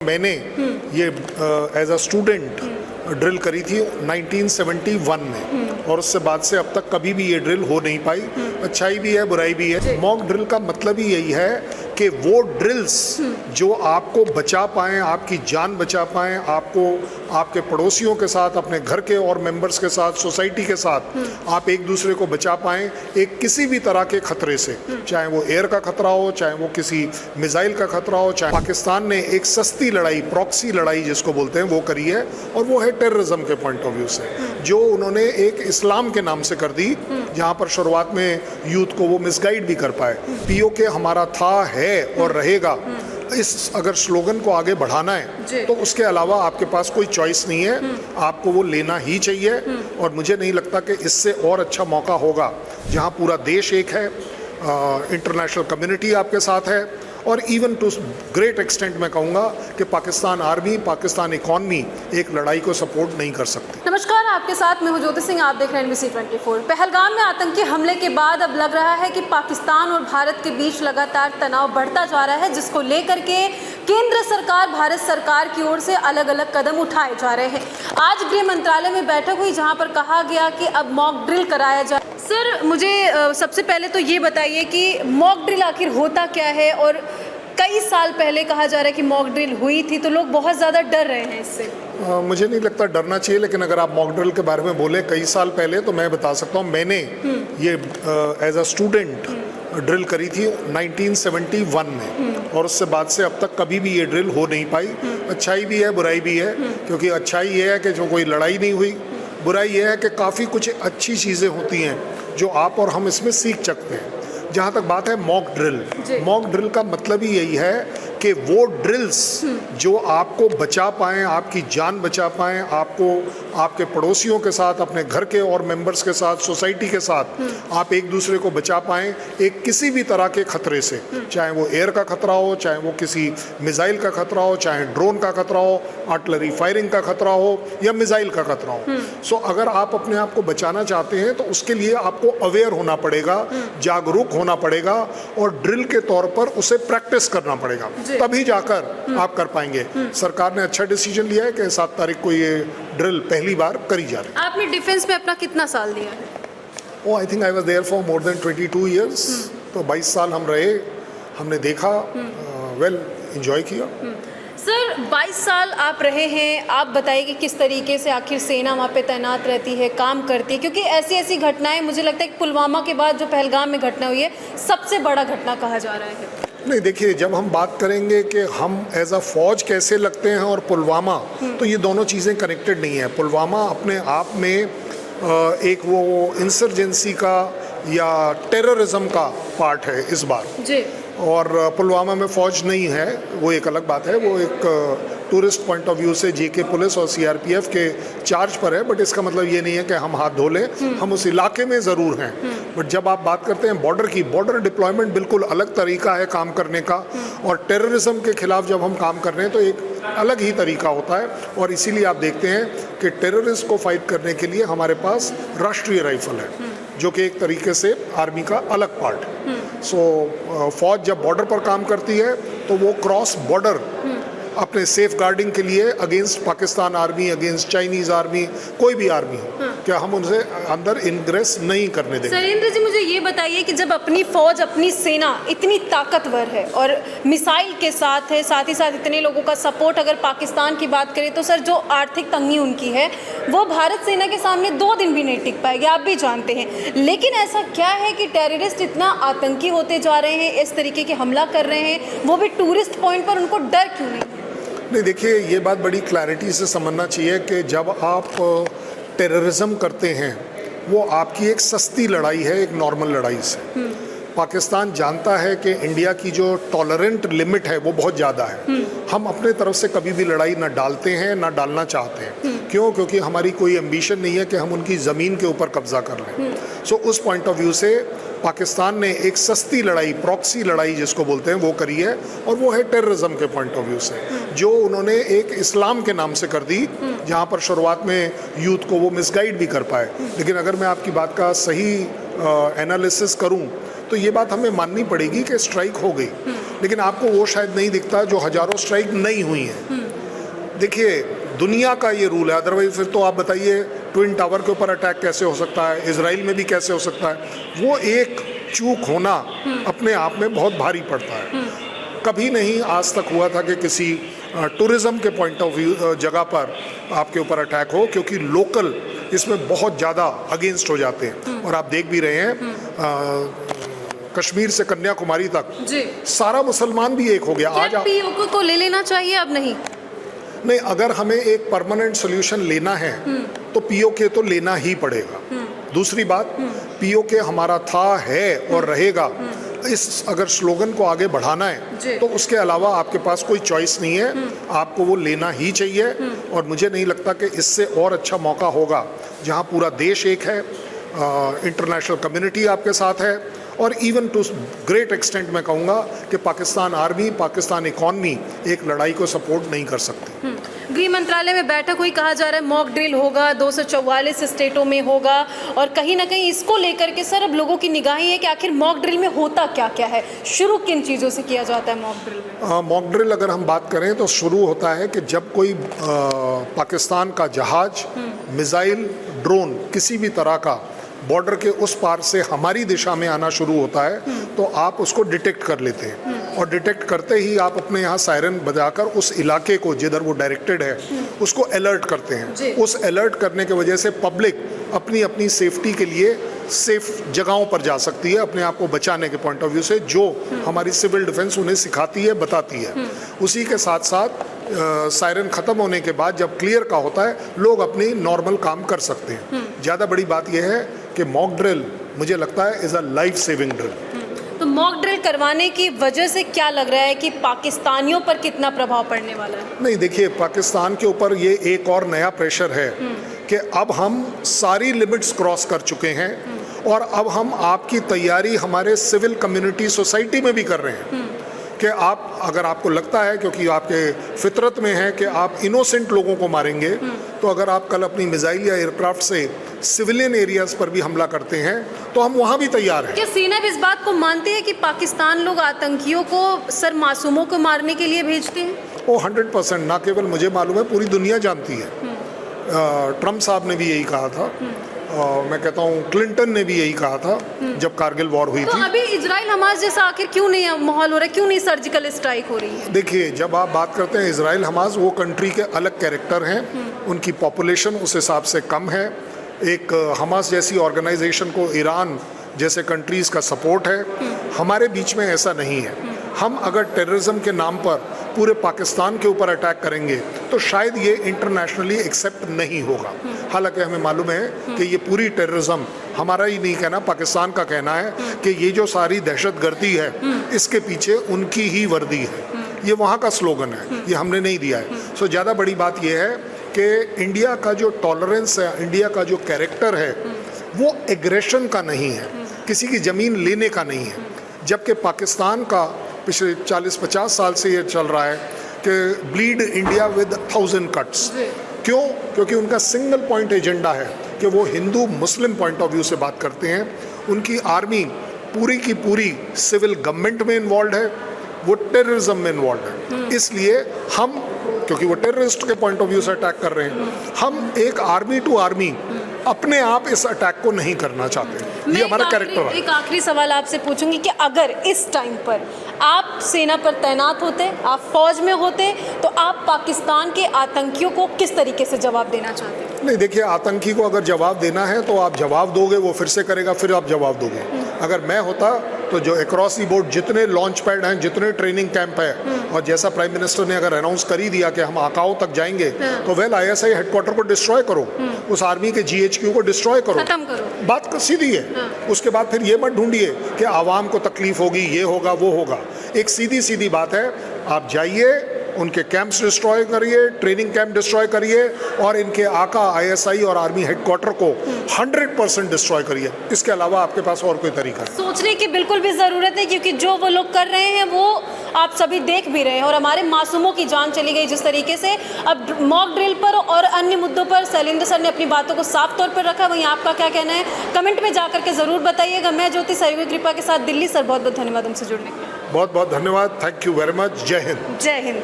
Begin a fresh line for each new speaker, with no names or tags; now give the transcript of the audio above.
मैंने ये as a student drill करी थी 1971 में और उससे बाद से अब तक कभी भी ये ड्रिल हो नहीं पाई। अच्छाई भी है, बुराई भी है। मॉक ड्रिल का मतलब ही यही है कि वो ड्रिल्स जो आपको बचा पाएं, आपकी जान बचा पाएं, आपको आपके पड़ोसियों के साथ, अपने घर के और मेंबर्स के साथ, सोसाइटी के साथ आप एक दूसरे को बचा पाएं एक किसी भी तरह के खतरे से, चाहे वो एयर का खतरा हो, चाहे वो किसी मिसाइल का खतरा हो। चाहे पाकिस्तान ने एक सस्ती लड़ाई, प्रॉक्सी लड़ाई जिसको बोलते हैं, वो करी है और वो है टेररिज्म के पॉइंट ऑफ व्यू से, जो उन्होंने एक इस्लाम के नाम से कर दी, जहां पर शुरुआत में यूथ को वो मिसगाइड भी कर पाए। पीओके हमारा था, है और रहेगा। इस अगर स्लोगन को आगे बढ़ाना है तो उसके अलावा आपके पास कोई चॉइस नहीं है, आपको वो लेना ही चाहिए। और मुझे नहीं लगता कि इससे और अच्छा मौका होगा जहां पूरा देश एक है, इंटरनेशनल कम्युनिटी आपके साथ है और इवन टू ग्रेट एक्सटेंट मैं कहूँगा कि पाकिस्तान आर्मी, पाकिस्तान इकॉनमी एक लड़ाई को सपोर्ट नहीं कर सकती।
नमस्कार, आपके साथ मैं हूं ज्योति सिंह, आप देख रहे हैं NBC 24। पहलगाम में आतंकी हमले के बाद अब लग रहा है कि पाकिस्तान और भारत के बीच लगातार तनाव बढ़ता जा रहा है, जिसको लेकर के केंद्र सरकार, भारत सरकार की ओर से अलग अलग कदम उठाए जा रहे हैं। आज गृह मंत्रालय में बैठक हुई जहाँ पर कहा गया कि अब मॉक ड्रिल कराया जाए। सर, मुझे सबसे पहले तो ये बताइए कि मॉक ड्रिल आखिर होता क्या है, और कई साल पहले कहा जा रहा है कि मॉक ड्रिल हुई थी तो लोग बहुत ज़्यादा डर रहे हैं इससे।
मुझे नहीं लगता डरना चाहिए, लेकिन अगर आप मॉक ड्रिल के बारे में बोले कई साल पहले, तो मैं बता सकता हूँ मैंने ये एज अ स्टूडेंट ड्रिल करी थी 1971 में और उससे बाद से अब तक कभी भी ये ड्रिल हो नहीं पाई। अच्छाई भी है, बुराई भी है, क्योंकि अच्छाई ये है कि जो कोई लड़ाई नहीं हुई, बुराई ये है कि काफ़ी कुछ अच्छी चीज़ें होती हैं जो आप और हम इसमें सीख सकते हैं। जहाँ तक बात है मॉक ड्रिल का मतलब ही यही है कि वो ड्रिल्स जो आपको बचा पाएं, आपकी जान बचा पाएं, आपको आपके पड़ोसियों के साथ, अपने घर के और मेंबर्स के साथ, सोसाइटी के साथ आप एक दूसरे को बचा पाएं एक किसी भी तरह के खतरे से, चाहे वो एयर का खतरा हो, चाहे वो किसी मिसाइल का खतरा हो, चाहे ड्रोन का खतरा हो, आर्टिलरी फायरिंग का खतरा हो या मिसाइल का खतरा हो। सो अगर आप अपने आप को बचाना चाहते हैं तो उसके लिए आपको अवेयर होना पड़ेगा, जागरूक होना पड़ेगा और ड्रिल के तौर पर उसे प्रैक्टिस करना पड़ेगा, तभी जाकर आप कर पाएंगे। सरकार ने अच्छा डिसीजन लिया है कि 7 तारीख को ये ड्रिल पहली बार करी जा रही है।
आपने डिफेंस में अपना कितना साल दिया है?
Oh I think I was there for more than 22 years. तो 22 साल हम रहे, हमने देखा, वेल एंजॉय किया।
सर, 22 साल आप रहे हैं, आप बताइए कि किस तरीके से आखिर सेना वहाँ पे तैनात रहती है, काम करती है, क्योंकि ऐसी घटनाएं, मुझे लगता है कि पुलवामा के बाद जो पहलगाम में घटना हुई है सबसे बड़ा घटना कहा जा रहा है।
नहीं, देखिए, जब हम बात करेंगे कि हम एज अ फौज कैसे लगते हैं और पुलवामा, तो ये दोनों चीज़ें कनेक्टेड नहीं है। पुलवामा अपने आप में एक वो इंसर्जेंसी का या टेररिज्म का पार्ट है इस बार जी। और पुलवामा में फ़ौज नहीं है, वो एक अलग बात है, वो एक टूरिस्ट पॉइंट ऑफ व्यू से जेके पुलिस और सीआरपीएफ के चार्ज पर है, बट इसका मतलब ये नहीं है कि हम हाथ धो लें, हम उस इलाके में ज़रूर हैं। बट जब आप बात करते हैं बॉर्डर की, बॉर्डर डिप्लॉयमेंट बिल्कुल अलग तरीका है काम करने का, और टेररिज्म के खिलाफ जब हम काम कर रहे हैं तो एक अलग ही तरीका होता है। और इसीलिए आप देखते हैं कि टेररिस्ट को फाइट करने के लिए हमारे पास राष्ट्रीय राइफल है, जो कि एक तरीके से आर्मी का अलग पार्ट है। सो फौज जब बॉर्डर पर काम करती है तो वो क्रॉस बॉर्डर अपने सेफ गार्डिंग के लिए against Pakistan army, against Chinese army, कोई भी आर्मी हो, क्या हम उनसे अंदर इनग्रेस नहीं करने देंगे।
सरेंद्र जी, मुझे ये बताइए कि जब अपनी फौज, अपनी सेना इतनी ताकतवर है और मिसाइल के साथ है, साथ ही साथ इतने लोगों का सपोर्ट, अगर पाकिस्तान की बात करें तो सर, जो आर्थिक तंगी उनकी है वो भारत सेना के सामने 2 दिन भी नहीं टिक पाएगी, आप भी जानते हैं। लेकिन ऐसा क्या है कि टेररिस्ट इतना आतंकी होते जा रहे हैं, इस तरीके के हमला कर रहे हैं, वो भी टूरिस्ट पॉइंट पर, उनको डर क्यों नहीं?
नहीं, देखिए, ये बात बड़ी क्लैरिटी से समझना चाहिए कि जब आप टेररिज्म करते हैं वो आपकी एक सस्ती लड़ाई है एक नॉर्मल लड़ाई से। पाकिस्तान जानता है कि इंडिया की जो टॉलरेंट लिमिट है वो बहुत ज़्यादा है। हम अपने तरफ से कभी भी लड़ाई ना डालते हैं, ना डालना चाहते हैं। क्यों? क्योंकि हमारी कोई एम्बिशन नहीं है कि हम उनकी ज़मीन के ऊपर कब्जा कर लें। सो उस पॉइंट ऑफ व्यू से पाकिस्तान ने एक सस्ती लड़ाई, प्रॉक्सी लड़ाई जिसको बोलते हैं, वो करी है, और वो है टेररिज्म के पॉइंट ऑफ व्यू से, जो उन्होंने एक इस्लाम के नाम से कर दी, जहाँ पर शुरुआत में यूथ को वो मिसगाइड भी कर पाए। लेकिन अगर मैं आपकी बात का सही एनालिसिस करूँ तो ये बात हमें माननी पड़ेगी कि स्ट्राइक हो गई, लेकिन आपको वो शायद नहीं दिखता जो हजारों स्ट्राइक नहीं हुई हैं। देखिए दुनिया का ये रूल है, अदरवाइज फिर तो आप बताइए ट्विन टावर के ऊपर अटैक कैसे हो सकता है, इजराइल में भी कैसे हो सकता है। वो एक चूक होना अपने आप में बहुत भारी पड़ता है। कभी नहीं आज तक हुआ था कि किसी टूरिज्म के पॉइंट ऑफ व्यू जगह पर आपके ऊपर अटैक हो, क्योंकि लोकल इसमें बहुत ज़्यादा अगेंस्ट हो जाते हैं। और आप देख भी रहे हैं कश्मीर से कन्याकुमारी तक
जी
सारा मुसलमान भी एक हो गया। आज
पीओके को ले लेना चाहिए, अब नहीं?
नहीं, अगर हमें एक परमानेंट सोल्यूशन लेना है तो पीओके तो लेना ही पड़ेगा। दूसरी बात, पीओके हमारा था, है और रहेगा। इस अगर स्लोगन को आगे बढ़ाना है तो उसके अलावा आपके पास कोई चॉइस नहीं है, आपको वो लेना ही चाहिए। और मुझे नहीं लगता कि इससे और अच्छा मौका होगा जहां पूरा देश एक है, इंटरनेशनल कम्युनिटी आपके साथ है, और इवन टू ग्रेट एक्सटेंट मैं कहूँगा कि पाकिस्तान आर्मी, पाकिस्तान इकॉनमी एक लड़ाई को सपोर्ट नहीं कर सकती।
गृह मंत्रालय में बैठक हुई, कहा जा रहा है मॉक ड्रिल होगा, 244 स्टेटों में होगा, और कहीं ना कहीं इसको लेकर के सर अब लोगों की निगाहें है कि आखिर मॉक ड्रिल में होता क्या क्या है, शुरू किन चीज़ों से किया जाता है मॉक ड्रिल में?
मॉक ड्रिल अगर हम बात करें तो शुरू होता है कि जब कोई पाकिस्तान का जहाज, मिसाइल, ड्रोन किसी भी तरह का बॉर्डर के उस पार से हमारी दिशा में आना शुरू होता है तो आप उसको डिटेक्ट कर लेते हैं। और डिटेक्ट करते ही आप अपने यहाँ सायरन बजाकर उस इलाके को जिधर वो डायरेक्टेड है उसको अलर्ट करते हैं। उस अलर्ट करने की वजह से पब्लिक अपनी अपनी सेफ्टी के लिए सेफ जगहों पर जा सकती है, अपने आप को बचाने के पॉइंट ऑफ व्यू से, जो हमारी सिविल डिफेंस उन्हें सिखाती है, बताती है। उसी के साथ साथ सायरन ख़त्म होने के बाद जब क्लियर का होता है, लोग अपनी नॉर्मल काम कर सकते हैं। ज़्यादा बड़ी बात यह है कि मॉक ड्रिल मुझे लगता है is a life saving drill.
तो मॉक ड्रिल करवाने की वजह से क्या लग रहा है कि पाकिस्तानियों पर कितना प्रभाव पड़ने वाला है?
नहीं, देखिए पाकिस्तान के ऊपर ये एक और नया प्रेशर है कि अब हम सारी लिमिट्स क्रॉस कर चुके हैं और अब हम आपकी तैयारी हमारे सिविल कम्युनिटी सोसाइटी में भी कर रहे हैं कि आप, अगर आपको लगता है, क्योंकि आपके फितरत में है कि आप इनोसेंट लोगों को मारेंगे, तो अगर आप कल अपनी मिसाइल या एयरक्राफ्ट से सिविलियन एरियाज पर भी हमला करते हैं तो हम वहाँ भी तैयार हैं।
क्या सीना इस बात को मानते हैं कि पाकिस्तान लोग आतंकियों को सर मासूमों को मारने के लिए भेजते हैं?
वो 100%, ना केवल मुझे मालूम है, पूरी दुनिया जानती है। ट्रम्प साहब ने भी यही कहा था, मैं कहता हूँ क्लिंटन ने भी यही कहा था जब कारगिल वॉर हुई
तो
थी।
अभी इजराइल हमास जैसा आखिर क्यों नहीं माहौल हो रहा है, क्यों नहीं सर्जिकल स्ट्राइक हो रही है?
देखिए, जब आप बात करते हैं इजराइल हमास, वो कंट्री के अलग कैरेक्टर हैं, उनकी पॉपुलेशन उस हिसाब से कम है। एक हमास जैसी ऑर्गेनाइजेशन को ईरान जैसे कंट्रीज़ का सपोर्ट है, हमारे बीच में ऐसा नहीं है। हम अगर टेररिज्म के नाम पर पूरे पाकिस्तान के ऊपर अटैक करेंगे तो शायद ये इंटरनेशनली एक्सेप्ट नहीं होगा। हालांकि हमें मालूम है कि ये पूरी टेररिज्म, हमारा ही नहीं कहना, पाकिस्तान का कहना है कि ये जो सारी दहशतगर्दी है इसके पीछे उनकी ही वर्दी है। ये वहाँ का स्लोगन है, ये हमने नहीं दिया है। सो ज़्यादा बड़ी बात ये है कि इंडिया का जो टॉलरेंस है, इंडिया का जो कैरेक्टर है, वो एग्रेशन का नहीं है, किसी की ज़मीन लेने का नहीं है। जबकि पाकिस्तान का पिछले 40-50 साल से ये चल रहा है कि ब्लीड इंडिया विद 1000 कट्स। क्यों? क्योंकि उनका सिंगल पॉइंट एजेंडा है कि वो हिंदू मुस्लिम पॉइंट ऑफ व्यू से बात करते हैं। उनकी आर्मी पूरी की पूरी सिविल गवर्नमेंट में इन्वॉल्व है, वो टेररिज्म में इन्वॉल्व है। इसलिए हम, क्योंकि वो टेररिस्ट के पॉइंट ऑफ व्यू से अटैक कर रहे हैं, हम एक आर्मी टू आर्मी अपने आप इस अटैक को नहीं करना चाहते। ये हमारा कैरेक्टर है।
एक आखिरी सवाल आपसे पूछूंगी कि अगर इस टाइम पर आप सेना पर तैनात होते, आप फौज में होते, तो आप पाकिस्तान के आतंकियों को किस तरीके से जवाब देना चाहते?
नहीं, देखिए, आतंकी को अगर जवाब देना है तो आप जवाब दोगे, वो फिर से करेगा, फिर आप जवाब दोगे। अगर मैं होता तो जो अक्रॉस दी बोर्ड जितने लॉन्च पैड हैं, जितने ट्रेनिंग कैंप है, और जैसा प्राइम मिनिस्टर ने अगर अनाउंस कर ही दिया कि हम आकाओ तक जाएंगे, तो वेल ISI हेडक्वार्टर को डिस्ट्रॉय करो, उस आर्मी के GHQ को डिस्ट्रॉय करो,
खत्म करो।
बात सीधी है। उसके बाद फिर ये मत ढूंढिए कि आवाम को तकलीफ होगी, ये होगा, वो होगा। एक सीधी सीधी बात है, आप जाइए, उनके कैंप्स डिस्ट्रॉय करिए, ट्रेनिंग कैंप डिस्ट्रॉय करिए, और इनके आका ISI और आर्मी हेडक्वार्टर को 100% डिस्ट्रॉय करिए। इसके अलावा आपके पास और कोई तरीका है?
सोचने की बिल्कुल भी ज़रूरत है, क्योंकि जो वो लोग कर रहे हैं वो आप सभी देख भी रहे हैं, और हमारे मासूमों की जान चली गई जिस तरीके से। अब मॉक ड्रिल पर और अन्य मुद्दों पर शैलेंद्र सर ने अपनी बातों को साफ तौर पर रखा, वहीं आपका क्या कहना है कमेंट में जाकर के ज़रूर बताइएगा। मैं ज्योति सहयोगी कृपा के साथ दिल्ली। सर बहुत बहुत धन्यवाद हमसे जुड़ने के लिए।
बहुत बहुत धन्यवाद। Thank you very much. जय हिंद।
जय हिंद।